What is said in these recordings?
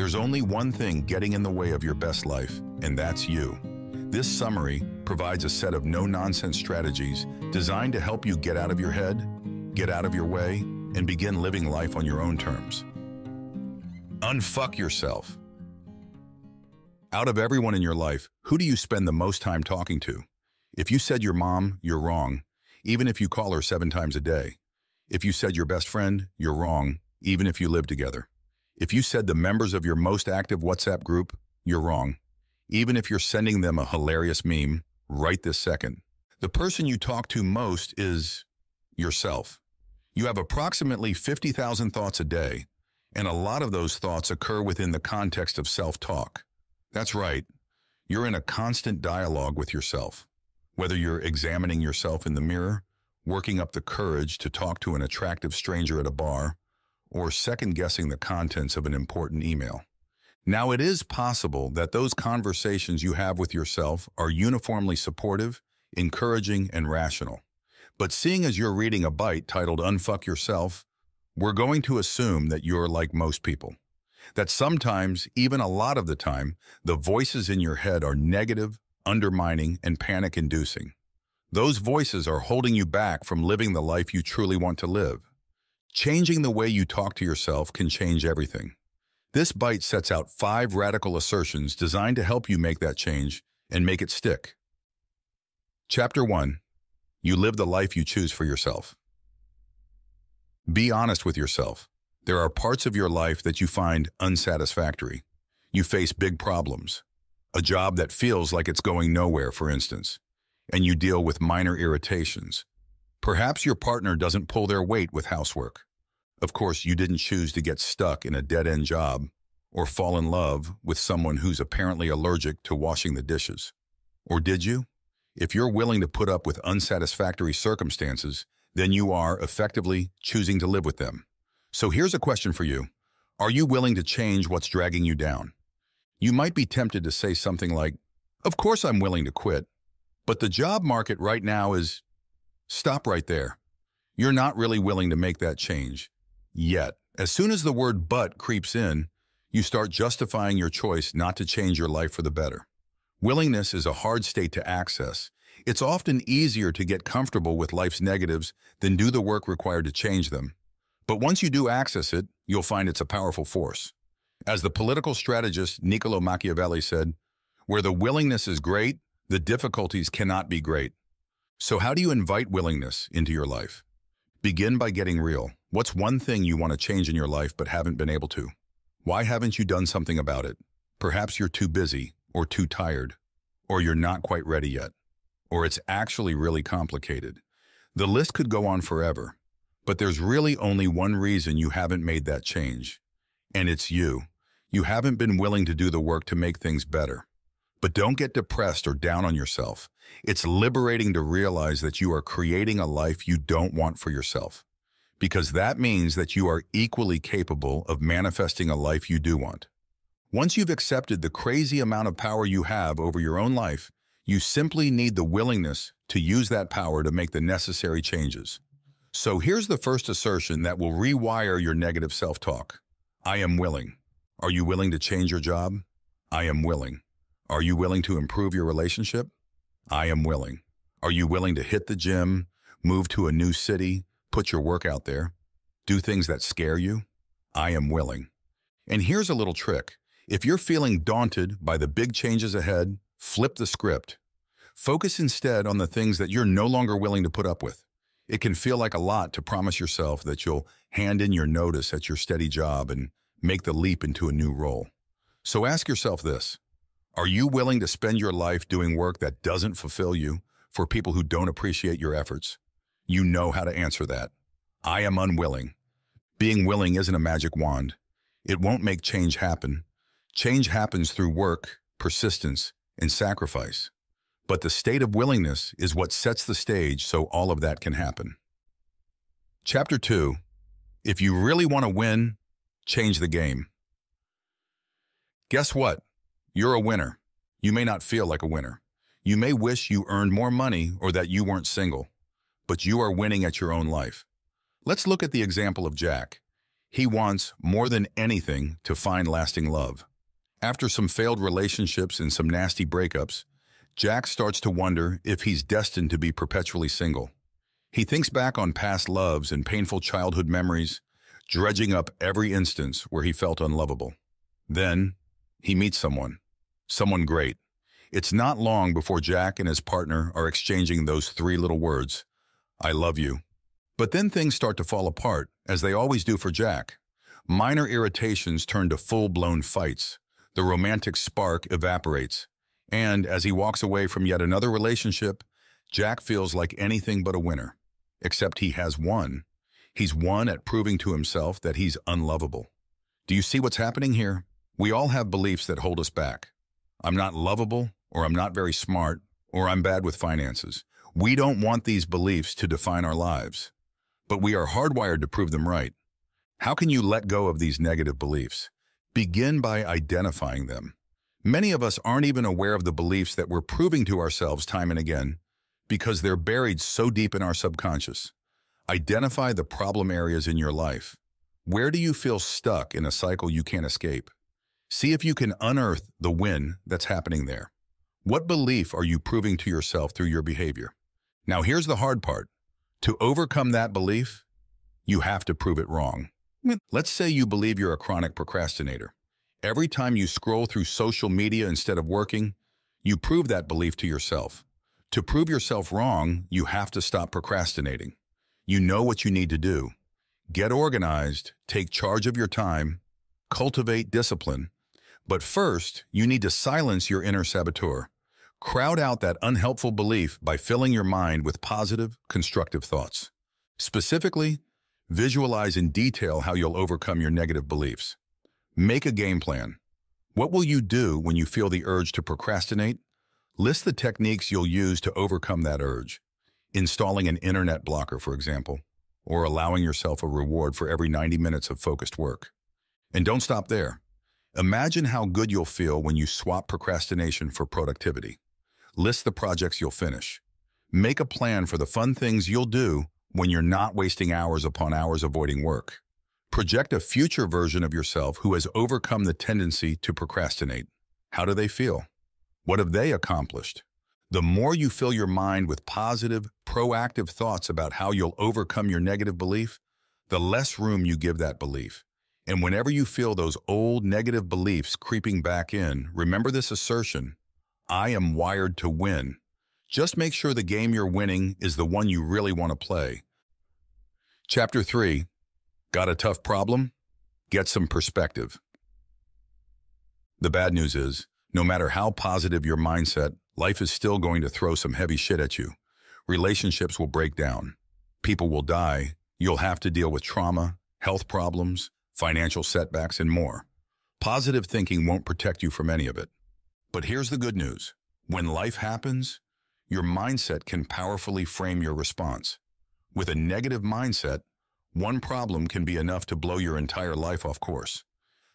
There's only one thing getting in the way of your best life, and that's you. This summary provides a set of no-nonsense strategies designed to help you get out of your head, get out of your way, and begin living life on your own terms. Unfuck yourself. Out of everyone in your life, who do you spend the most time talking to? If you said your mom, you're wrong, even if you call her 7 times a day. If you said your best friend, you're wrong, even if you live together. If you said the members of your most active WhatsApp group, you're wrong, even if you're sending them a hilarious meme right this second. The person you talk to most is yourself. You have approximately 50,000 thoughts a day, and a lot of those thoughts occur within the context of self-talk. That's right, you're in a constant dialogue with yourself. Whether you're examining yourself in the mirror, working up the courage to talk to an attractive stranger at a bar, or second-guessing the contents of an important email. Now, it is possible that those conversations you have with yourself are uniformly supportive, encouraging, and rational. But seeing as you're reading a bite titled Unfuck Yourself, we're going to assume that you're like most people. That sometimes, even a lot of the time, the voices in your head are negative, undermining, and panic-inducing. Those voices are holding you back from living the life you truly want to live. Changing the way you talk to yourself can change everything. This bite sets out 5 radical assertions designed to help you make that change and make it stick. Chapter 1. You live the life you choose for yourself. Be honest with yourself. There are parts of your life that you find unsatisfactory. You face big problems. A job that feels like it's going nowhere, for instance, and you deal with minor irritations. Perhaps your partner doesn't pull their weight with housework. Of course, you didn't choose to get stuck in a dead-end job or fall in love with someone who's apparently allergic to washing the dishes. Or did you? If you're willing to put up with unsatisfactory circumstances, then you are effectively choosing to live with them. So here's a question for you. Are you willing to change what's dragging you down? You might be tempted to say something like, "Of course I'm willing to quit, but the job market right now is..." Stop right there. You're not really willing to make that change yet. As soon as the word "but" creeps in, you start justifying your choice not to change your life for the better. Willingness is a hard state to access. It's often easier to get comfortable with life's negatives than do the work required to change them. But once you do access it, you'll find it's a powerful force. As the political strategist Niccolo Machiavelli said, "Where the willingness is great, the difficulties cannot be great." So how do you invite willingness into your life? Begin by getting real. What's one thing you want to change in your life but haven't been able to? Why haven't you done something about it? Perhaps you're too busy, or too tired, or you're not quite ready yet, or it's actually really complicated. The list could go on forever, but there's really only one reason you haven't made that change, and it's you. You haven't been willing to do the work to make things better. But don't get depressed or down on yourself. It's liberating to realize that you are creating a life you don't want for yourself, because that means that you are equally capable of manifesting a life you do want. Once you've accepted the crazy amount of power you have over your own life, you simply need the willingness to use that power to make the necessary changes. So here's the first assertion that will rewire your negative self-talk. I am willing. Are you willing to change your job? I am willing. Are you willing to improve your relationship? I am willing. Are you willing to hit the gym, move to a new city, put your work out there, do things that scare you? I am willing. And here's a little trick. If you're feeling daunted by the big changes ahead, flip the script. Focus instead on the things that you're no longer willing to put up with. It can feel like a lot to promise yourself that you'll hand in your notice at your steady job and make the leap into a new role. So ask yourself this. Are you willing to spend your life doing work that doesn't fulfill you for people who don't appreciate your efforts? You know how to answer that. I am unwilling. Being willing isn't a magic wand. It won't make change happen. Change happens through work, persistence, and sacrifice. But the state of willingness is what sets the stage so all of that can happen. Chapter 2. If you really want to win, change the game. Guess what? You're a winner. You may not feel like a winner. You may wish you earned more money or that you weren't single, but you are winning at your own life. Let's look at the example of Jack. He wants, more than anything, to find lasting love. After some failed relationships and some nasty breakups, Jack starts to wonder if he's destined to be perpetually single. He thinks back on past loves and painful childhood memories, dredging up every instance where he felt unlovable. Then, he meets someone great. It's not long before Jack and his partner are exchanging those three little words, "I love you." But then things start to fall apart, as they always do for Jack. Minor irritations turn to full-blown fights. The romantic spark evaporates. And as he walks away from yet another relationship, Jack feels like anything but a winner. Except he has won. He's won at proving to himself that he's unlovable. Do you see what's happening here? We all have beliefs that hold us back. I'm not lovable, or I'm not very smart, or I'm bad with finances. We don't want these beliefs to define our lives. But we are hardwired to prove them right. How can you let go of these negative beliefs? Begin by identifying them. Many of us aren't even aware of the beliefs that we're proving to ourselves time and again because they're buried so deep in our subconscious. Identify the problem areas in your life. Where do you feel stuck in a cycle you can't escape? See if you can unearth the win that's happening there. What belief are you proving to yourself through your behavior? Now here's the hard part. To overcome that belief, you have to prove it wrong. Let's say you believe you're a chronic procrastinator. Every time you scroll through social media instead of working, you prove that belief to yourself. To prove yourself wrong, you have to stop procrastinating. You know what you need to do. Get organized, take charge of your time, cultivate discipline. But first, you need to silence your inner saboteur. Crowd out that unhelpful belief by filling your mind with positive, constructive thoughts. Specifically, visualize in detail how you'll overcome your negative beliefs. Make a game plan. What will you do when you feel the urge to procrastinate? List the techniques you'll use to overcome that urge. Installing an internet blocker, for example, or allowing yourself a reward for every 90 minutes of focused work. And don't stop there. Imagine how good you'll feel when you swap procrastination for productivity. List the projects you'll finish. Make a plan for the fun things you'll do when you're not wasting hours upon hours avoiding work. Project a future version of yourself who has overcome the tendency to procrastinate. How do they feel? What have they accomplished? The more you fill your mind with positive, proactive thoughts about how you'll overcome your negative belief, the less room you give that belief. And whenever you feel those old negative beliefs creeping back in, remember this assertion, I am wired to win. Just make sure the game you're winning is the one you really want to play. Chapter 3. Got a tough problem? Get some perspective. The bad news is, no matter how positive your mindset, life is still going to throw some heavy shit at you. Relationships will break down. People will die. You'll have to deal with trauma, health problems, financial setbacks, and more. Positive thinking won't protect you from any of it. But here's the good news. When life happens, your mindset can powerfully frame your response. With a negative mindset, one problem can be enough to blow your entire life off course.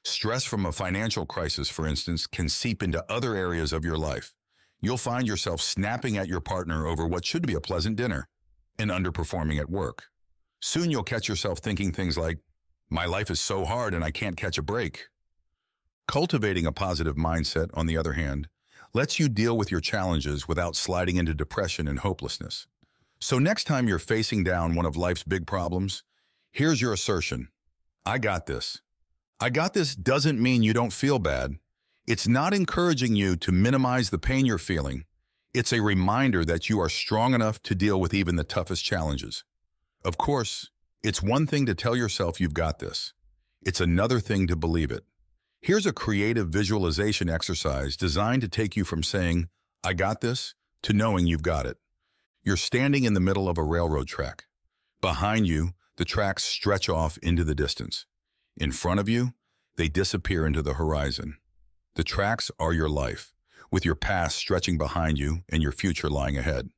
Stress from a financial crisis, for instance, can seep into other areas of your life. You'll find yourself snapping at your partner over what should be a pleasant dinner and underperforming at work. Soon you'll catch yourself thinking things like, my life is so hard and I can't catch a break. Cultivating a positive mindset, on the other hand, lets you deal with your challenges without sliding into depression and hopelessness. So next time you're facing down one of life's big problems, here's your assertion. I got this. I got this doesn't mean you don't feel bad. It's not encouraging you to minimize the pain you're feeling. It's a reminder that you are strong enough to deal with even the toughest challenges. Of course, it's one thing to tell yourself you've got this. It's another thing to believe it. Here's a creative visualization exercise designed to take you from saying, I got this, to knowing you've got it. You're standing in the middle of a railroad track. Behind you, the tracks stretch off into the distance. In front of you, they disappear into the horizon. The tracks are your life, with your past stretching behind you and your future lying ahead.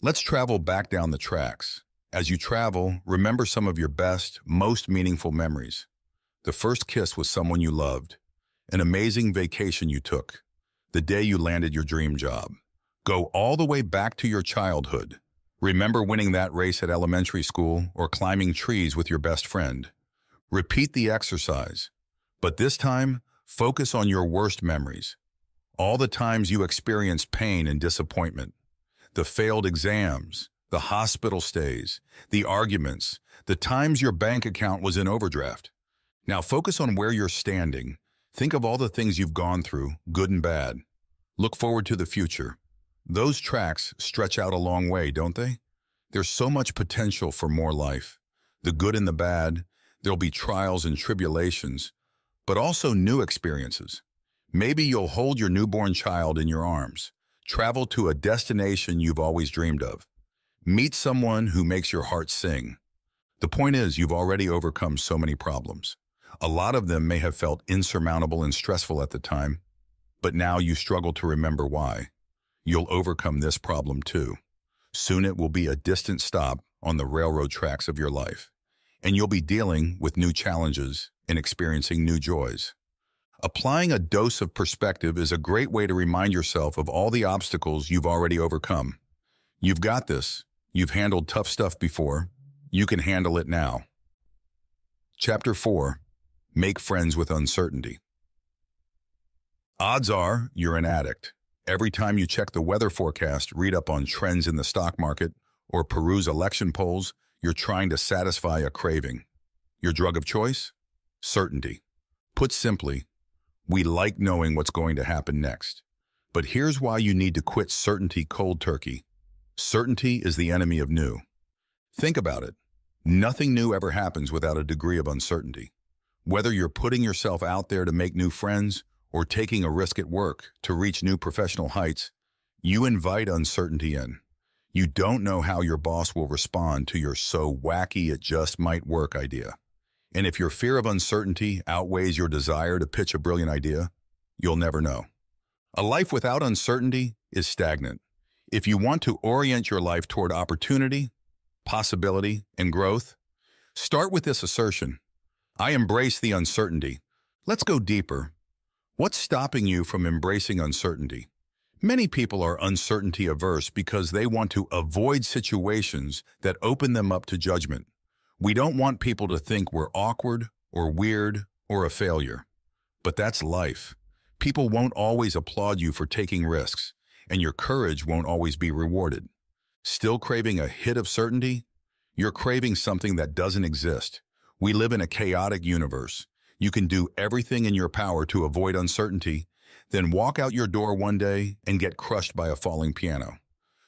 Let's travel back down the tracks. As you travel, remember some of your best, most meaningful memories. The first kiss with someone you loved, an amazing vacation you took, the day you landed your dream job. Go all the way back to your childhood. Remember winning that race at elementary school or climbing trees with your best friend. Repeat the exercise, but this time, focus on your worst memories. All the times you experienced pain and disappointment, the failed exams, the hospital stays, the arguments, the times your bank account was in overdraft. Now focus on where you're standing. Think of all the things you've gone through, good and bad. Look forward to the future. Those tracks stretch out a long way, don't they? There's so much potential for more life. The good and the bad, there'll be trials and tribulations, but also new experiences. Maybe you'll hold your newborn child in your arms, travel to a destination you've always dreamed of, meet someone who makes your heart sing. The point is, you've already overcome so many problems. A lot of them may have felt insurmountable and stressful at the time, but now you struggle to remember why. You'll overcome this problem too. Soon it will be a distant stop on the railroad tracks of your life, and you'll be dealing with new challenges and experiencing new joys. Applying a dose of perspective is a great way to remind yourself of all the obstacles you've already overcome. You've got this. You've handled tough stuff before. You can handle it now. Chapter 4. Make friends with uncertainty. Odds are you're an addict. Every time you check the weather forecast, read up on trends in the stock market, or peruse election polls, you're trying to satisfy a craving. Your drug of choice? Certainty. Put simply, we like knowing what's going to happen next. But here's why you need to quit certainty cold turkey. Certainty is the enemy of new. Think about it. Nothing new ever happens without a degree of uncertainty. Whether you're putting yourself out there to make new friends or taking a risk at work to reach new professional heights, you invite uncertainty in. You don't know how your boss will respond to your so wacky it just might work idea. And if your fear of uncertainty outweighs your desire to pitch a brilliant idea, you'll never know. A life without uncertainty is stagnant. If you want to orient your life toward opportunity, possibility, and growth, start with this assertion. I embrace the uncertainty. Let's go deeper. What's stopping you from embracing uncertainty? Many people are uncertainty averse because they want to avoid situations that open them up to judgment. We don't want people to think we're awkward or weird or a failure. But that's life. People won't always applaud you for taking risks, and your courage won't always be rewarded. Still craving a hit of certainty? You're craving something that doesn't exist. We live in a chaotic universe. You can do everything in your power to avoid uncertainty, then walk out your door one day and get crushed by a falling piano.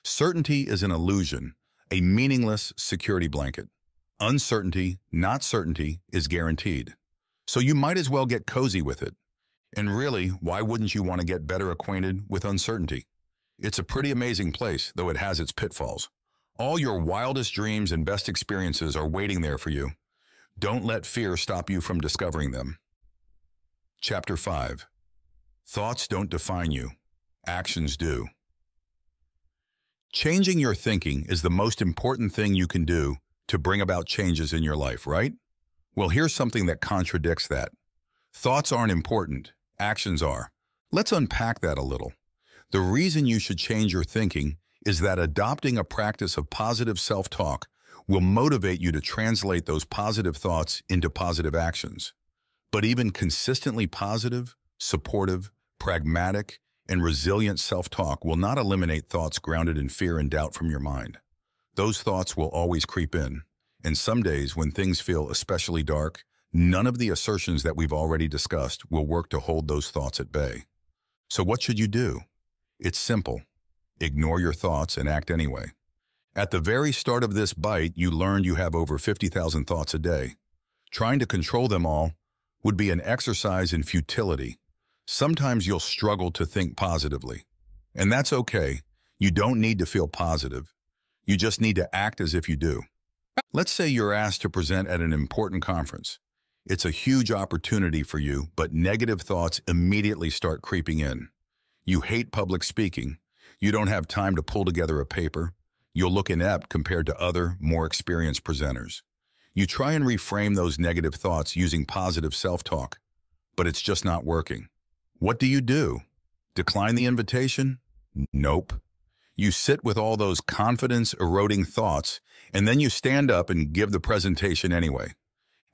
Certainty is an illusion, a meaningless security blanket. Uncertainty, not certainty, is guaranteed. So you might as well get cozy with it. And really, why wouldn't you want to get better acquainted with uncertainty? It's a pretty amazing place, though it has its pitfalls. All your wildest dreams and best experiences are waiting there for you. Don't let fear stop you from discovering them. Chapter 5. Thoughts don't define you. Actions do. Changing your thinking is the most important thing you can do to bring about changes in your life, right? Well, here's something that contradicts that. Thoughts aren't important. Actions are. Let's unpack that a little. The reason you should change your thinking is that adopting a practice of positive self-talk will motivate you to translate those positive thoughts into positive actions. But even consistently positive, supportive, pragmatic, and resilient self-talk will not eliminate thoughts grounded in fear and doubt from your mind. Those thoughts will always creep in, and some days when things feel especially dark, none of the assertions that we've already discussed will work to hold those thoughts at bay. So what should you do? It's simple. Ignore your thoughts and act anyway. At the very start of this bite, you learned you have over 50,000 thoughts a day. Trying to control them all would be an exercise in futility. Sometimes you'll struggle to think positively. And that's okay. You don't need to feel positive. You just need to act as if you do. Let's say you're asked to present at an important conference. It's a huge opportunity for you, but negative thoughts immediately start creeping in. You hate public speaking. You don't have time to pull together a paper. You'll look inept compared to other, more experienced presenters. You try and reframe those negative thoughts using positive self-talk, but it's just not working. What do? Decline the invitation? Nope. You sit with all those confidence-eroding thoughts, and then you stand up and give the presentation anyway.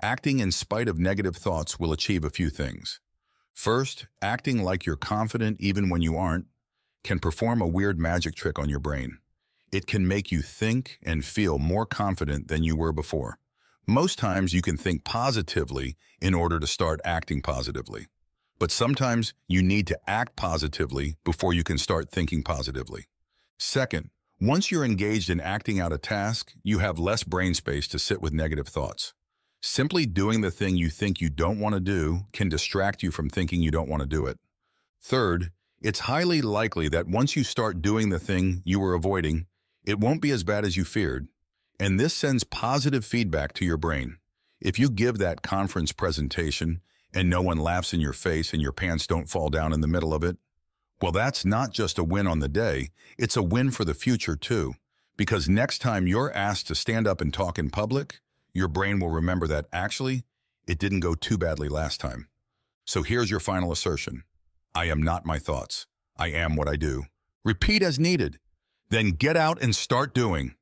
Acting in spite of negative thoughts will achieve a few things. First, acting like you're confident even when you aren't can perform a weird magic trick on your brain. It can make you think and feel more confident than you were before. Most times you can think positively in order to start acting positively. But sometimes you need to act positively before you can start thinking positively. Second, once you're engaged in acting out a task, you have less brain space to sit with negative thoughts. Simply doing the thing you think you don't want to do can distract you from thinking you don't want to do it. Third, it's highly likely that once you start doing the thing you were avoiding, it won't be as bad as you feared. And this sends positive feedback to your brain. If you give that conference presentation and no one laughs in your face and your pants don't fall down in the middle of it, well, that's not just a win on the day, it's a win for the future too. Because next time you're asked to stand up and talk in public, your brain will remember that actually, it didn't go too badly last time. So here's your final assertion. I am not my thoughts. I am what I do. Repeat as needed. Then get out and start doing.